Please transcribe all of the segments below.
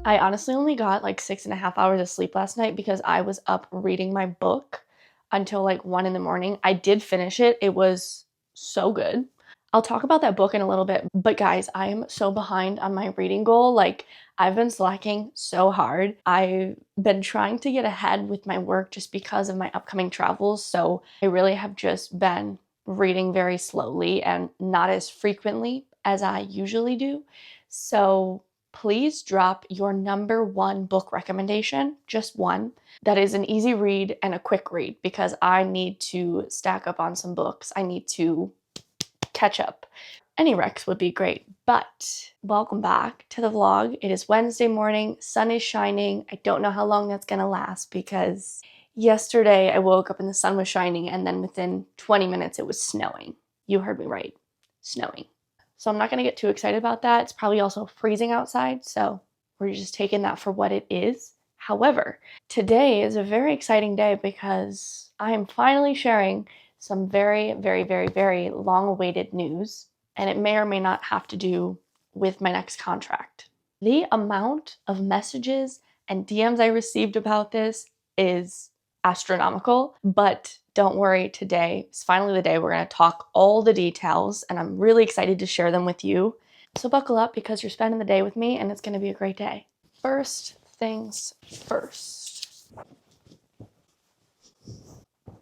I honestly only got like 6.5 hours of sleep last night because I was up reading my book until like 1 in the morning. I did finish it. It was so good. I'll talk about that book in a little bit, but guys, I am so behind on my reading goal. Like, I've been slacking so hard. I've been trying to get ahead with my work just because of my upcoming travels, so I really have just been reading very slowly and not as frequently as I usually do. So please drop your number one book recommendation, just one, that is an easy read and a quick read, because I need to stack up on some books. I need to catch up. Any recs would be great. But welcome back to the vlog. It is Wednesday morning, sun is shining. I don't know how long that's gonna last because yesterday I woke up and the sun was shining and then within 20 minutes it was snowing. You heard me right, snowing. So I'm not gonna get too excited about that. It's probably also freezing outside, so we're just taking that for what it is. However, today is a very exciting day because I am finally sharing some very, very, very, very long-awaited news, and it may or may not have to do with my next contract. The amount of messages and DMs I received about this is astronomical, but don't worry, today is finally the day we're going to talk all the details, and I'm really excited to share them with you. So buckle up because you're spending the day with me, and it's going to be a great day. First things first.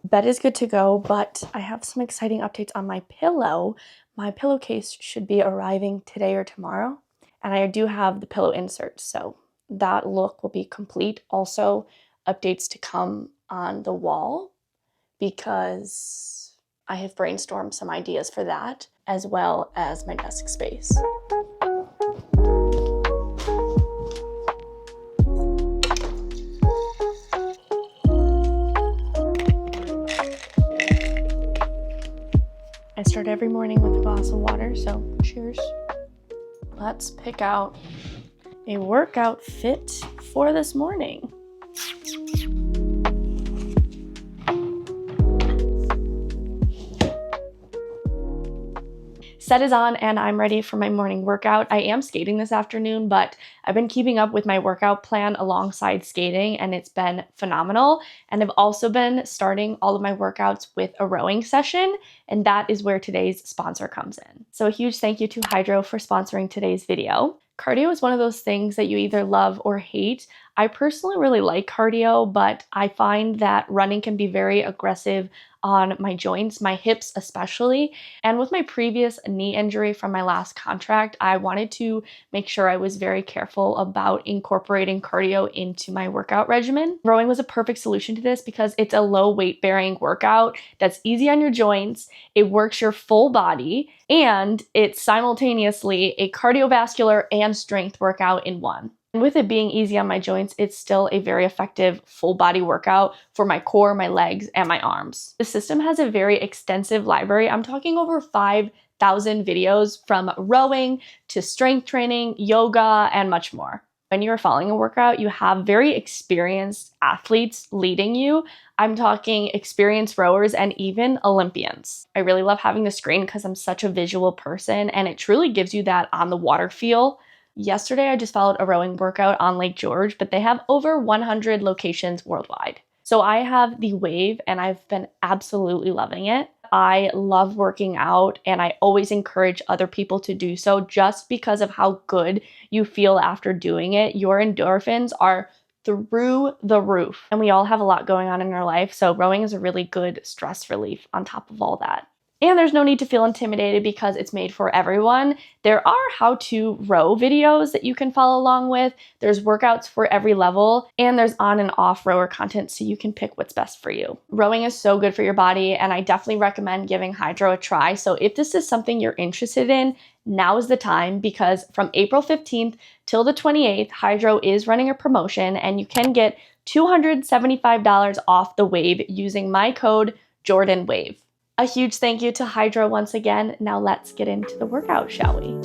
Bed is good to go, but I have some exciting updates on my pillow. My pillowcase should be arriving today or tomorrow, and I do have the pillow insert, so that look will be complete. Also, updates to come on the wall because I have brainstormed some ideas for that, as well as my desk space. I start every morning with a glass of water, so cheers. Let's pick out a workout fit for this morning. Set is on and I'm ready for my morning workout. I am skating this afternoon, but I've been keeping up with my workout plan alongside skating and it's been phenomenal. And I've also been starting all of my workouts with a rowing session, and that is where today's sponsor comes in. So a huge thank you to Hydro for sponsoring today's video. Cardio is one of those things that you either love or hate. I personally really like cardio, but I find that running can be very aggressive on my joints, my hips especially. And with my previous knee injury from my last contract, I wanted to make sure I was very careful about incorporating cardio into my workout regimen. Rowing was a perfect solution to this because it's a low weight bearing workout that's easy on your joints, it works your full body, and it's simultaneously a cardiovascular and strength workout in one. And with it being easy on my joints, it's still a very effective full body workout for my core, my legs, and my arms. The system has a very extensive library. I'm talking over 5,000 videos from rowing to strength training, yoga, and much more. When you're following a workout, you have very experienced athletes leading you. I'm talking experienced rowers and even Olympians. I really love having the screen because I'm such a visual person and it truly gives you that on the water feel. Yesterday, I just followed a rowing workout on Lake George, but they have over 100 locations worldwide. So I have the Wave and I've been absolutely loving it. I love working out and I always encourage other people to do so just because of how good you feel after doing it. Your endorphins are through the roof and we all have a lot going on in our life. So rowing is a really good stress relief on top of all that. And there's no need to feel intimidated because it's made for everyone. There are how-to row videos that you can follow along with. There's workouts for every level, and there's on and off rower content so you can pick what's best for you. Rowing is so good for your body, and I definitely recommend giving Hydro a try. So if this is something you're interested in, now is the time because from April 15th till the 28th, Hydro is running a promotion, and you can get $275 off the Wave using my code JordanWave. A huge thank you to Hydro once again. Now let's get into the workout, shall we?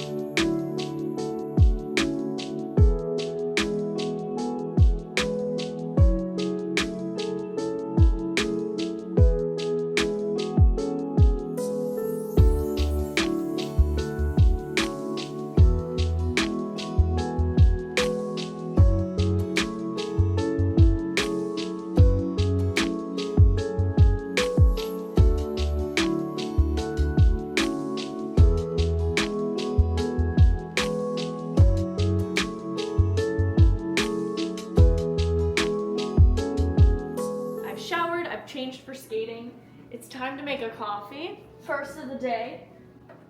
It's time to make a coffee. First of the day,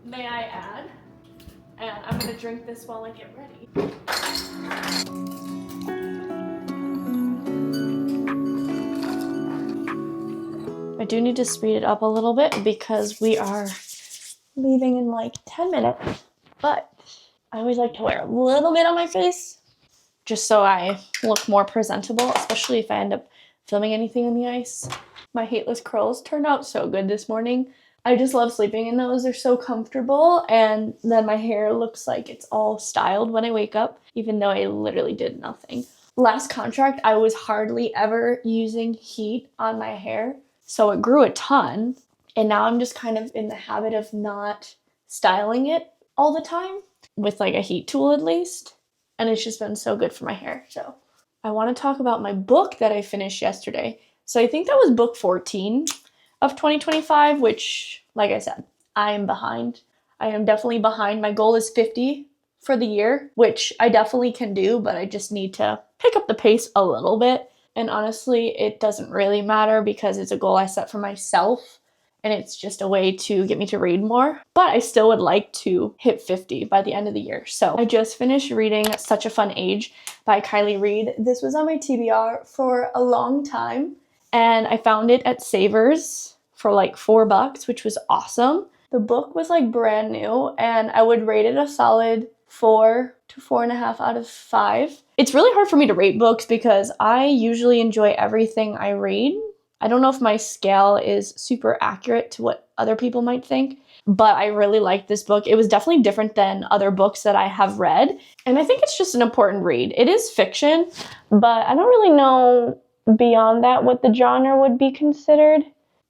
may I add. And I'm gonna drink this while I get ready. I do need to speed it up a little bit because we are leaving in like 10 minutes. But I always like to wear a little bit on my face just so I look more presentable, especially if I end up filming anything on the ice. My Hateless curls turned out so good this morning. I just love sleeping in those. They're so comfortable, and then my hair looks like it's all styled when I wake up, even though I literally did nothing. Last contract, I was hardly ever using heat on my hair, so it grew a ton, and now I'm just kind of in the habit of not styling it all the time, with like a heat tool at least, and it's just been so good for my hair. So I want to talk about my book that I finished yesterday. So I think that was book 14 of 2025, which, like I said, I am behind. I am definitely behind. My goal is 50 for the year, which I definitely can do, but I just need to pick up the pace a little bit. And honestly, it doesn't really matter because it's a goal I set for myself, and it's just a way to get me to read more. But I still would like to hit 50 by the end of the year. So I just finished reading Such a Fun Age by Kylie Reid. This was on my TBR for a long time, and I found it at Savers for like $4, which was awesome. The book was like brand new, and I would rate it a solid 4 to 4.5 out of 5. It's really hard for me to rate books because I usually enjoy everything I read. I don't know if my scale is super accurate to what other people might think, but I really liked this book. It was definitely different than other books that I have read, and I think it's just an important read. It is fiction, but I don't really know beyond that what the genre would be considered.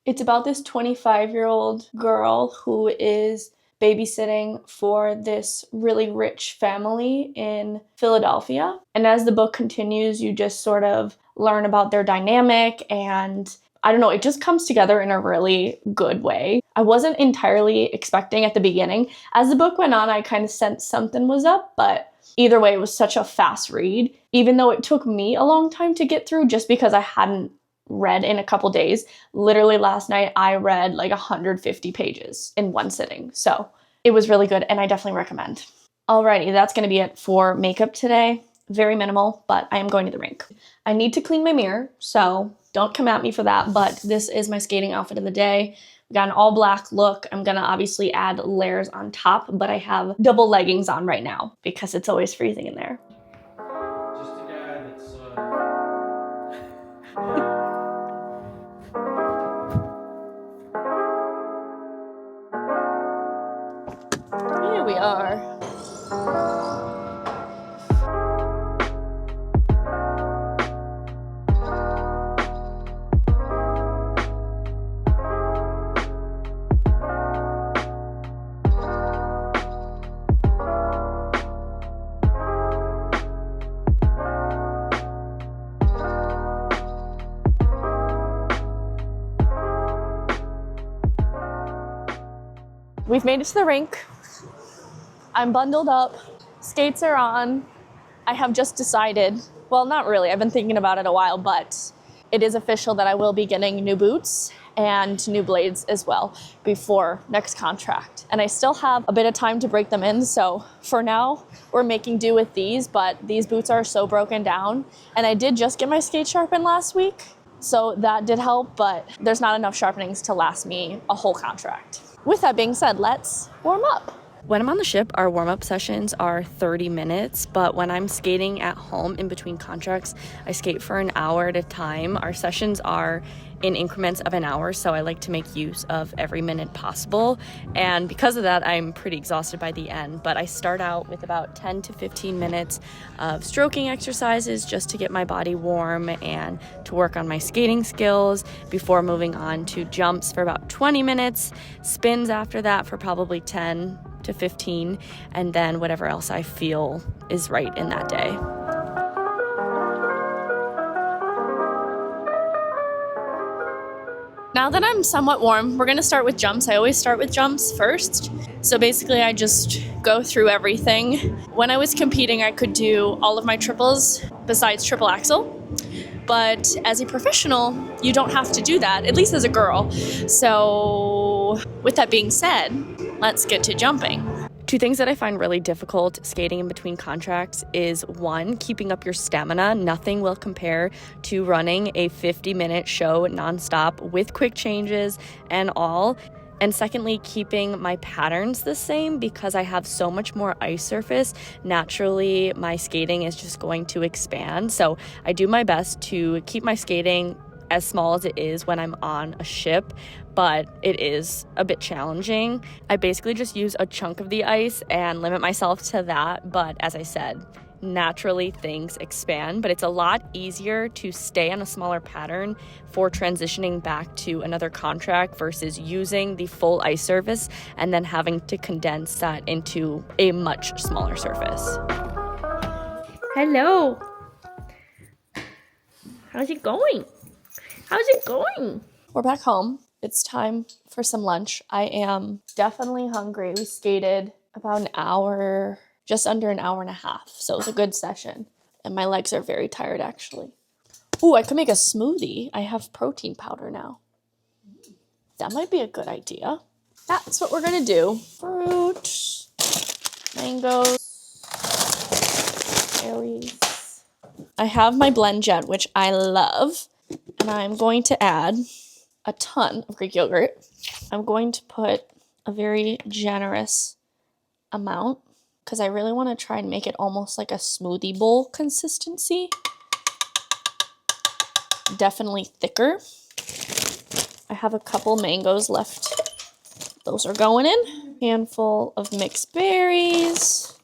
It's about this 25-year-old girl who is babysitting for this really rich family in Philadelphia. And as the book continues, you just sort of learn about their dynamic, and I don't know, it just comes together in a really good way. I wasn't entirely expecting at the beginning. As the book went on, I kind of sensed something was up, but either way, it was such a fast read, even though it took me a long time to get through just because I hadn't read in a couple days. Literally last night, I read like 150 pages in one sitting. So it was really good, and I definitely recommend. Alrighty, that's going to be it for makeup today. Very minimal, but I am going to the rink. I need to clean my mirror, so don't come at me for that, but this is my skating outfit of the day. We got an all black look. I'm gonna obviously add layers on top, but I have double leggings on right now because it's always freezing in there. Just a guy that's Here we are. We've made it to the rink. I'm bundled up. Skates are on. I have just decided, well, not really, I've been thinking about it a while, but it is official that I will be getting new boots and new blades as well before next contract. And I still have a bit of time to break them in, so for now, we're making do with these, but these boots are so broken down. And I did just get my skate sharpened last week, so that did help, but there's not enough sharpenings to last me a whole contract. With that being said, let's warm up. When I'm on the ship, our warm-up sessions are 30 minutes, but when I'm skating at home in between contracts, I skate for an hour at a time. Our sessions are in increments of an hour, so I like to make use of every minute possible, and because of that, I'm pretty exhausted by the end, but I start out with about 10 to 15 minutes of stroking exercises just to get my body warm and to work on my skating skills before moving on to jumps for about 20 minutes, spins after that for probably 10 to 15, and then whatever else I feel is right in that day. Now that I'm somewhat warm, we're gonna start with jumps. I always start with jumps first. So basically I just go through everything. When I was competing, I could do all of my triples besides triple axel. but as a professional, you don't have to do that, at least as a girl. So with that being said, let's get to jumping. Two things that I find really difficult skating in between contracts is one, keeping up your stamina. Nothing will compare to running a 50-minute show nonstop with quick changes and all. And secondly, keeping my patterns the same because I have so much more ice surface. Naturally, my skating is just going to expand. So I do my best to keep my skating as small as it is when I'm on a ship, but it is a bit challenging. I basically just use a chunk of the ice and limit myself to that. But as I said, naturally things expand, but it's a lot easier to stay on a smaller pattern for transitioning back to another contract versus using the full ice surface and then having to condense that into a much smaller surface. Hello. How's it going? How's it going? We're back home. It's time for some lunch. I am definitely hungry. We skated about an hour, just under an hour and a half. So it was a good session. And my legs are very tired, actually. Ooh, I could make a smoothie. I have protein powder now. That might be a good idea. That's what we're gonna do. Fruit, mangoes, berries. I have my blend jet, which I love. And I'm going to add a ton of Greek yogurt. I'm going to put a very generous amount because I really want to try and make it almost like a smoothie bowl consistency. Definitely thicker. I have a couple mangoes left. Those are going in. Handful of mixed berries.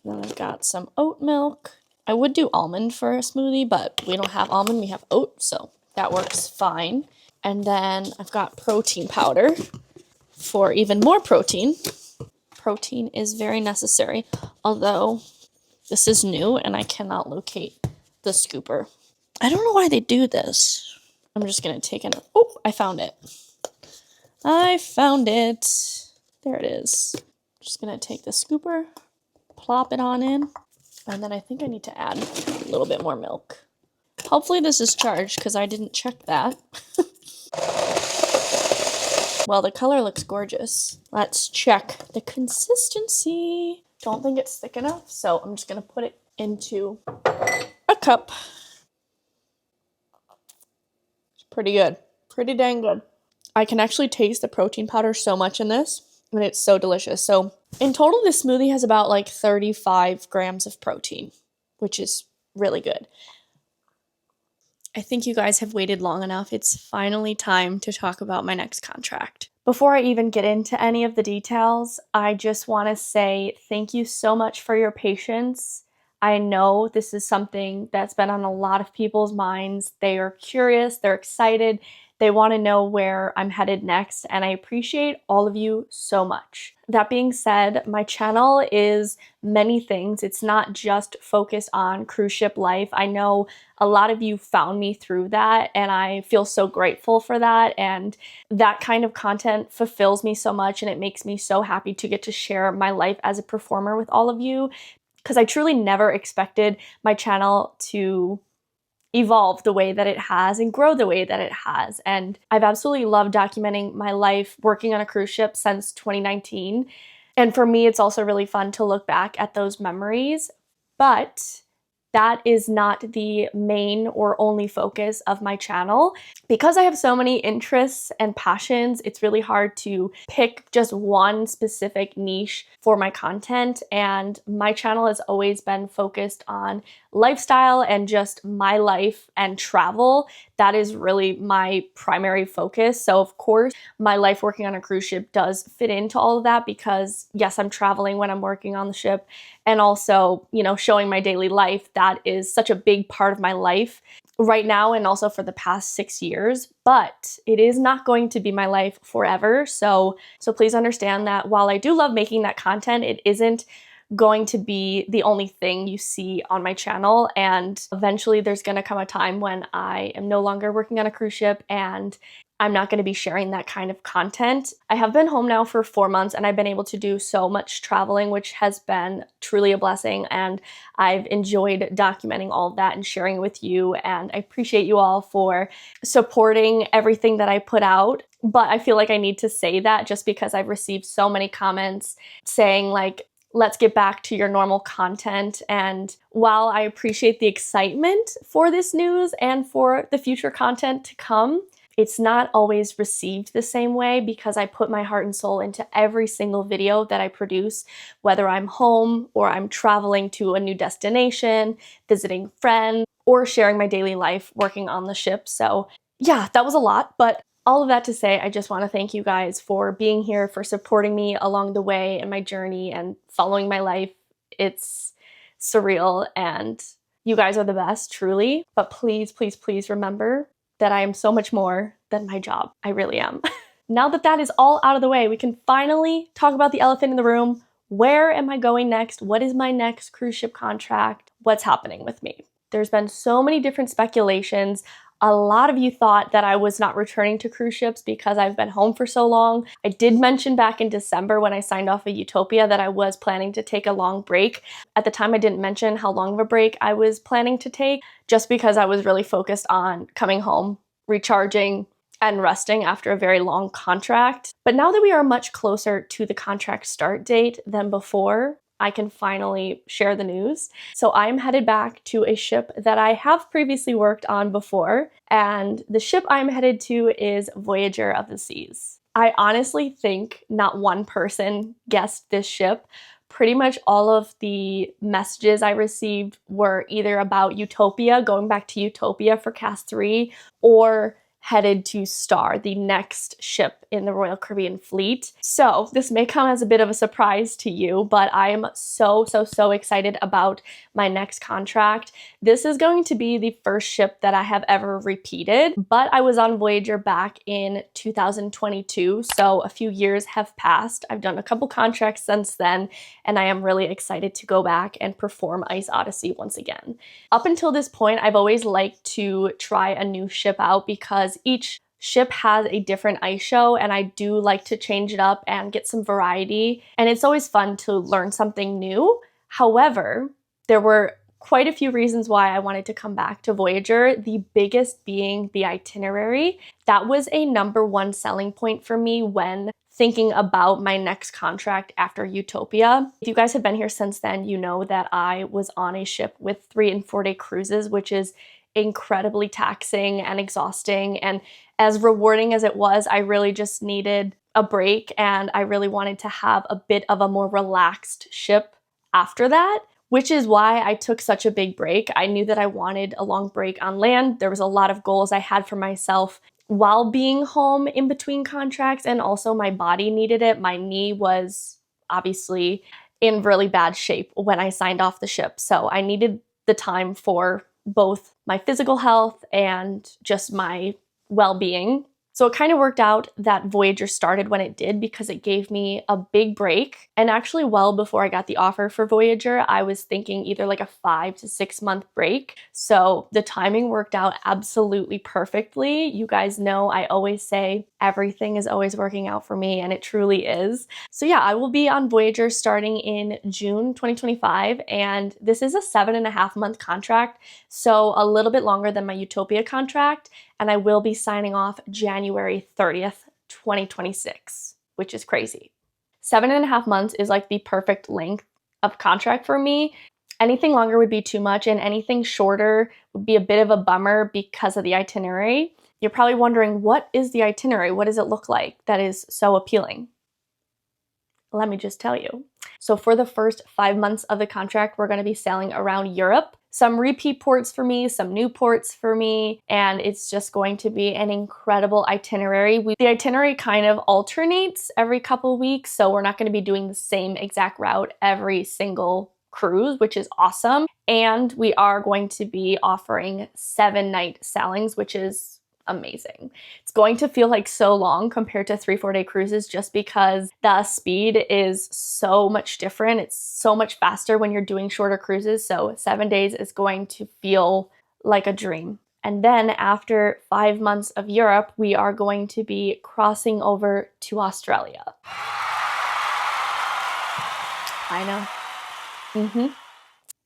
Then I've got some oat milk. I would do almond for a smoothie, but we don't have almond, we have oat, so that works fine. And then I've got protein powder for even more protein. Protein is very necessary, although this is new and I cannot locate the scooper. I don't know why they do this. I'm just going to take it. Oh, I found it. I found it. There it is. Just going to take the scooper, plop it on in, and then I think I need to add a little bit more milk. Hopefully this is charged because I didn't check that. Well, the color looks gorgeous. Let's check the consistency. Don't think it's thick enough, so I'm just going to put it into a cup. It's pretty good. Pretty dang good. I can actually taste the protein powder so much in this, and it's so delicious. So in total, this smoothie has about like 35 grams of protein, which is really good. I think you guys have waited long enough. It's finally time to talk about my next contract. Before I even get into any of the details, I just want to say thank you so much for your patience. I know this is something that's been on a lot of people's minds. They are curious, they're excited, they want to know where I'm headed next, and I appreciate all of you so much. That being said, my channel is many things. It's not just focused on cruise ship life. I know a lot of you found me through that, and I feel so grateful for that, and that kind of content fulfills me so much, and it makes me so happy to get to share my life as a performer with all of you, because I truly never expected my channel to evolve the way that it has and grow the way that it has. And I've absolutely loved documenting my life working on a cruise ship since 2019. And for me, it's also really fun to look back at those memories. But that is not the main or only focus of my channel. Because I have so many interests and passions, it's really hard to pick just one specific niche for my content. And my channel has always been focused on lifestyle and just my life and travel. That is really my primary focus. So of course, my life working on a cruise ship does fit into all of that because yes, I'm traveling when I'm working on the ship. And also, you know, showing my daily life, that is such a big part of my life right now and also for the past 6 years, but it is not going to be my life forever. So please understand that while I do love making that content, it isn't going to be the only thing you see on my channel. And eventually there's going to come a time when I am no longer working on a cruise ship and I'm not going to be sharing that kind of content. I have been home now for 4 months and I've been able to do so much traveling, which has been truly a blessing. And I've enjoyed documenting all of that and sharing with you. And I appreciate you all for supporting everything that I put out. But I feel like I need to say that just because I've received so many comments saying like, let's get back to your normal content. And while I appreciate the excitement for this news and for the future content to come, it's not always received the same way because I put my heart and soul into every single video that I produce, whether I'm home or I'm traveling to a new destination, visiting friends, or sharing my daily life working on the ship. So yeah, that was a lot, but all of that to say, I just want to thank you guys for being here, for supporting me along the way in my journey and following my life. It's surreal and you guys are the best, truly. But please, please, please remember that I am so much more than my job. I really am. Now that that is all out of the way, we can finally talk about the elephant in the room. Where am I going next? What is my next cruise ship contract? What's happening with me? There's been so many different speculations. A lot of you thought that I was not returning to cruise ships because I've been home for so long. I did mention back in December when I signed off of Utopia that I was planning to take a long break. At the time, I didn't mention how long of a break I was planning to take just because I was really focused on coming home, recharging, and resting after a very long contract. But now that we are much closer to the contract start date than before, I can finally share the news. So I'm headed back to a ship that I have previously worked on before, and the ship I'm headed to is Voyager of the Seas. I honestly think not one person guessed this ship. Pretty much all of the messages I received were either about Utopia, going back to Utopia for Cast 3, or headed to Star, the next ship in the Royal Caribbean fleet. So this may come as a bit of a surprise to you, but I am so excited about my next contract. This is going to be the first ship that I have ever repeated, but I was on Voyager back in 2022, so a few years have passed. I've done a couple contracts since then, and I am really excited to go back and perform Ice Odyssey once again. Up until this point, I've always liked to try a new ship out because each ship has a different ice show and I do like to change it up and get some variety, and it's always fun to learn something new. However, there were quite a few reasons why I wanted to come back to Voyager, the biggest being the itinerary. That was a #1 selling point for me when thinking about my next contract after Utopia. If you guys have been here since then, you know that I was on a ship with 3 and 4 day cruises, which is incredibly taxing and exhausting. And as rewarding as it was, I really just needed a break and I really wanted to have a bit of a more relaxed ship after that, which is why I took such a big break. I knew that I wanted a long break on land. There was a lot of goals I had for myself while being home in between contracts, and also my body needed it. My knee was obviously in really bad shape when I signed off the ship, so I needed the time for both my physical health and just my well-being. So it kind of worked out that Voyager started when it did because it gave me a big break. And actually, well before I got the offer for Voyager, I was thinking either like a 5 to 6 month break. So the timing worked out absolutely perfectly. You guys know I always say everything is always working out for me, and it truly is. So yeah, I will be on Voyager starting in June 2025, and this is a 7.5 month contract, so a little bit longer than my Utopia contract, and I will be signing off January 30th, 2026, which is crazy. 7.5 months is like the perfect length of contract for me. Anything longer would be too much, and anything shorter would be a bit of a bummer because of the itinerary. You're probably wondering, what is the itinerary? What does it look like that is so appealing? Let me just tell you. So for the first 5 months of the contract, we're going to be sailing around Europe. Some repeat ports for me, some new ports for me, and it's just going to be an incredible itinerary. The itinerary kind of alternates every couple weeks, so we're not going to be doing the same exact route every single cruise, which is awesome. And we are going to be offering 7-night sailings, which is amazing. It's going to feel like so long compared to 3-4 day cruises just because the speed is so much different. It's so much faster when you're doing shorter cruises. So 7 days is going to feel like a dream. And then after 5 months of Europe, we are going to be crossing over to Australia. I know.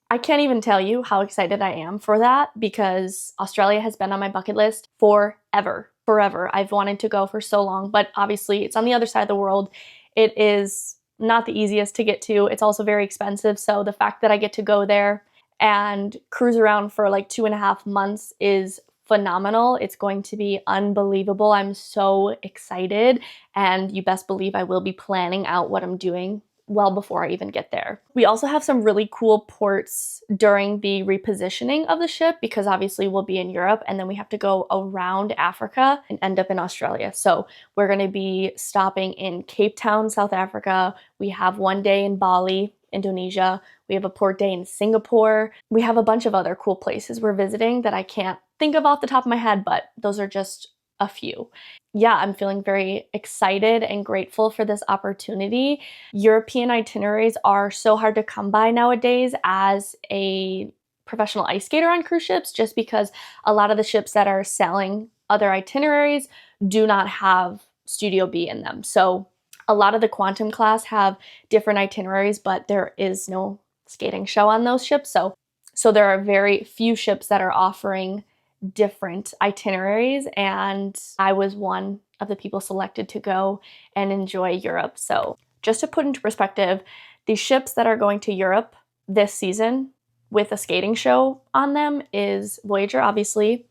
I can't even tell you how excited I am for that because Australia has been on my bucket list forever. I've wanted to go for so long, but obviously it's on the other side of the world. It is not the easiest to get to. It's also very expensive. So the fact that I get to go there and cruise around for like 2.5 months is phenomenal. It's going to be unbelievable. I'm so excited, and you best believe I will be planning out what I'm doing well before I even get there. We also have some really cool ports during the repositioning of the ship because obviously we'll be in Europe and then we have to go around Africa and end up in Australia. So we're going to be stopping in Cape Town, South Africa. We have 1 day in Bali, Indonesia. We have a port day in Singapore. We have a bunch of other cool places we're visiting that I can't think of off the top of my head, but those are just a few. Yeah, I'm feeling very excited and grateful for this opportunity. European itineraries are so hard to come by nowadays as a professional ice skater on cruise ships, just because a lot of the ships that are selling other itineraries do not have Studio B in them. So a lot of the Quantum class have different itineraries, but there is no skating show on those ships. So there are very few ships that are offering different itineraries, and I was one of the people selected to go and enjoy Europe. So just to put into perspective, the ships that are going to Europe this season with a skating show on them is Voyager, obviously,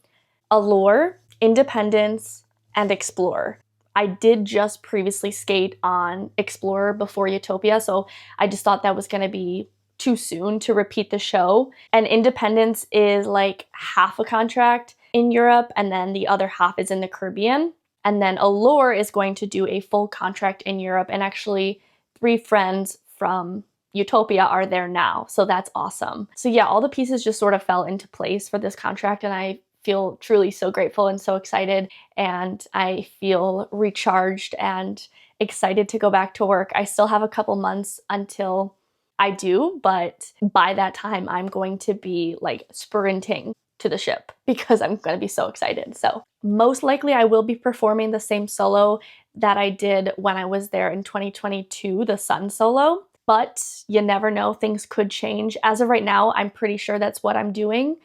Allure, Independence, and Explorer. I did just previously skate on Explorer before Utopia, so I just thought that was going to be too soon to repeat the show. And Independence is like half a contract in Europe, and then the other half is in the Caribbean. And then Allure is going to do a full contract in Europe, and actually 3 friends from Utopia are there now, so that's awesome. So yeah, all the pieces just sort of fell into place for this contract, and I feel truly so grateful and so excited, and I feel recharged and excited to go back to work. I still have a couple months until I do, but by that time I'm going to be like sprinting to the ship because I'm going to be so excited. So most likely I will be performing the same solo that I did when I was there in 2022, the Sun solo, but you never know, things could change. As of right now, I'm pretty sure that's what I'm doing.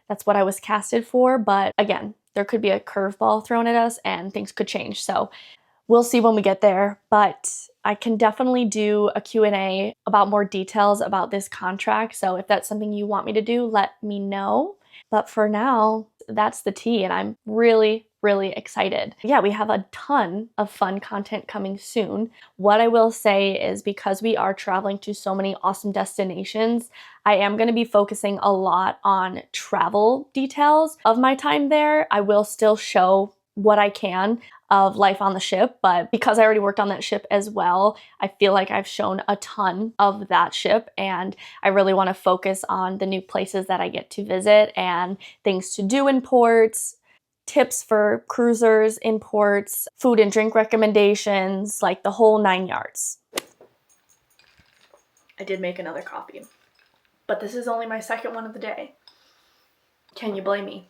That's what I was casted for, but again, there could be a curveball thrown at us and things could change. So we'll see when we get there, but I can definitely do a Q&A about more details about this contract. So if that's something you want me to do, let me know. But for now, that's the tea, and I'm really, really excited. Yeah, we have a ton of fun content coming soon. What I will say is because we are traveling to so many awesome destinations, I am going to be focusing a lot on travel details of my time there. I will still show what I can of life on the ship, but because I already worked on that ship as well, I feel like I've shown a ton of that ship, and I really want to focus on the new places that I get to visit and things to do in ports, tips for cruisers in ports, food and drink recommendations, like the whole 9 yards. I did make another coffee, but this is only my second one of the day. Can you blame me?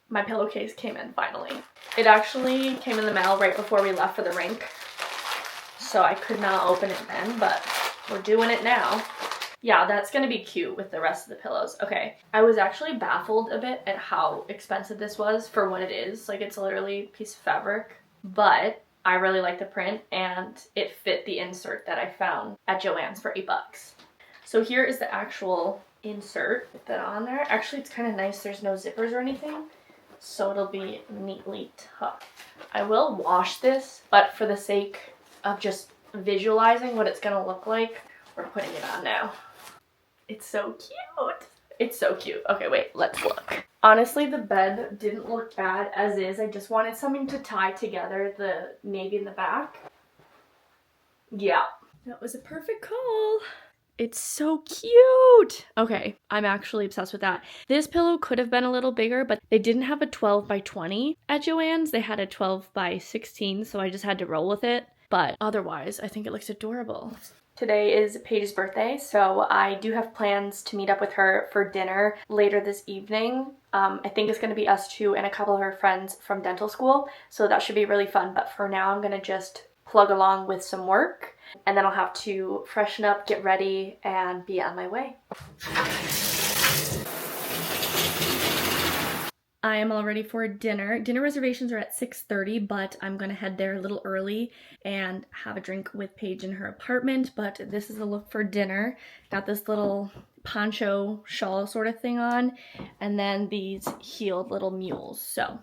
My pillowcase came in finally. It actually came in the mail right before we left for the rink, so I could not open it then, but we're doing it now. Yeah, that's gonna be cute with the rest of the pillows. Okay, I was actually baffled a bit at how expensive this was for what it is. Like, it's literally a piece of fabric, but I really like the print and it fit the insert that I found at Joann's for $8. So here is the actual insert. Put that on there. Actually, it's kind of nice. There's no zippers or anything, so it'll be neatly tucked. I will wash this, but for the sake of just visualizing what it's gonna look like, we're putting it on now. It's so cute. It's so cute. Okay, wait, let's look. Honestly, the bed didn't look bad as is. I just wanted something to tie together the navy in the back. Yeah, that was a perfect call. It's so cute. Okay, I'm actually obsessed with that. This pillow could have been a little bigger, but they didn't have a 12 by 20 at Joann's. They had a 12 by 16, so I just had to roll with it. But otherwise, I think it looks adorable. Today is Paige's birthday, so I do have plans to meet up with her for dinner later this evening. I think it's going to be us two and a couple of her friends from dental school, so that should be really fun. But for now, I'm going to just plug along with some work, and then I'll have to freshen up, get ready, and be on my way. I am all ready for dinner. Dinner reservations are at 6:30, but I'm gonna head there a little early and have a drink with Paige in her apartment. But this is the look for dinner. Got this little poncho shawl sort of thing on, and then these heeled little mules. So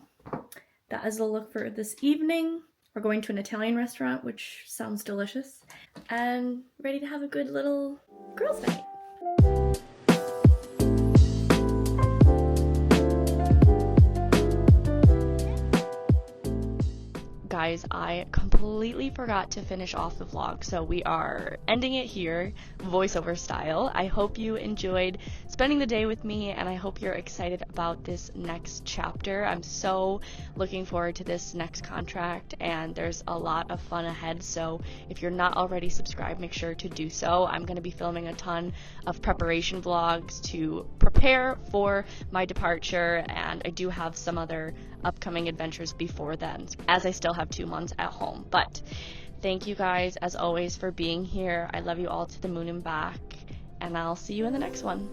that is the look for this evening. We're going to an Italian restaurant, which sounds delicious, and ready to have a good little girls' night. Guys, I completely forgot to finish off the vlog, so we are ending it here, voiceover style. I hope you enjoyed spending the day with me, and I hope you're excited about this next chapter. I'm so looking forward to this next contract, and there's a lot of fun ahead, so if you're not already subscribed, make sure to do so. I'm going to be filming a ton of preparation vlogs to prepare for my departure, and I do have some other upcoming adventures before then, as I still have 2 months at home. But thank you guys, as always, for being here. I love you all to the moon and back, and I'll see you in the next one.